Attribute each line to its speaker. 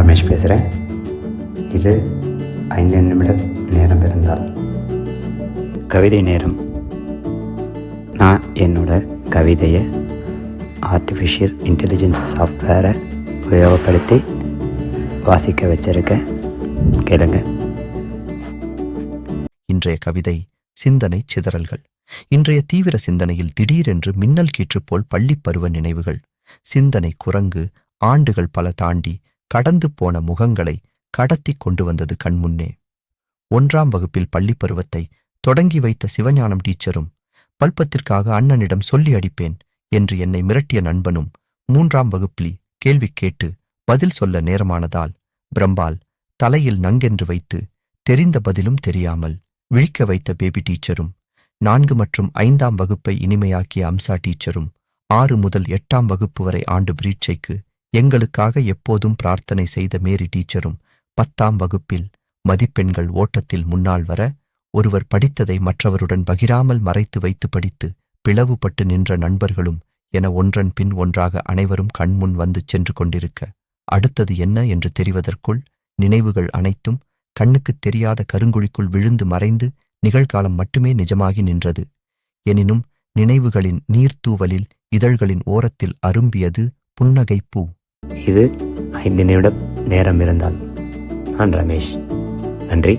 Speaker 1: ரமேஷ் பேசுகிறேன். இது 5 நிமிட நேரம் இருந்தால் கவிதை நேரம். நான் என்னோட கவிதையை ஆர்டிஃபிஷியல் இன்டெலிஜென்ஸ் சாஃப்ட்வேரை உபயோகப்படுத்தி வாசிக்க வச்சிருக்கேன். கேளுங்க.
Speaker 2: இன்றைய கவிதை சிந்தனை சிதறல்கள். இன்றைய தீவிர சிந்தனையில் திடீரென்று மின்னல் கீற்று போல் பள்ளிப்பருவ நினைவுகள். சிந்தனை குரங்கு ஆண்டுகள் பல தாண்டி கடந்து போன முகங்களை கடத்தி கொண்டு வந்தது கண்முன்னே. 1ஆம் வகுப்பில் பள்ளிப்பருவத்தை தொடங்கி வைத்த சிவஞானம் டீச்சரும், பல்பத்திற்காக அண்ணனிடம் சொல்லி அடிப்பேன் என்று என்னை மிரட்டிய நண்பனும், 3ஆம் வகுப்பில் கேள்வி கேட்டு பதில் சொல்ல நேரமானதால் பிரம்பால் தலையில் நங்கென்று வைத்து தெரிந்த பதிலும் தெரியாமல் விழிக்க வைத்த பேபி டீச்சரும், 4 மற்றும் 5ஆம் வகுப்பை இனிமையாக்கிய அம்சா டீச்சரும், 6 முதல் 8ஆம் வகுப்பு வரை ஆண்டு பிரீட்சைக்கு எங்களுக்காக எப்போதும் பிரார்த்தனை செய்த மேரி டீச்சரும், 10ஆம் வகுப்பில் மதிப்பெண்கள் ஓட்டத்தில் முன்னால் வர ஒருவர் படித்ததை மற்றவருடன் பகிராமல் மறைத்து வைத்து படித்து பிளவுபட்டு நின்ற நண்பர்களும் என ஒன்றன் பின் ஒன்றாக அனைவரும் கண்முன் வந்து சென்று கொண்டிருக்க, அடுத்தது என்ன என்று தெரிவதற்குள் நினைவுகள் அனைத்தும் கண்ணுக்குத் தெரியாத கருங்குழிக்குள் விழுந்து மறைந்து நிகழ்காலம் மட்டுமே நிஜமாகி நின்றது. எனினும் நினைவுகளின் நீர்த்தூவலில் இதழ்களின் ஓரத்தில் அரும்பியது புன்னகை பூ.
Speaker 1: இது 5 நிமிட நேரம் இருந்தால். நான் ரமேஷ். நன்றி.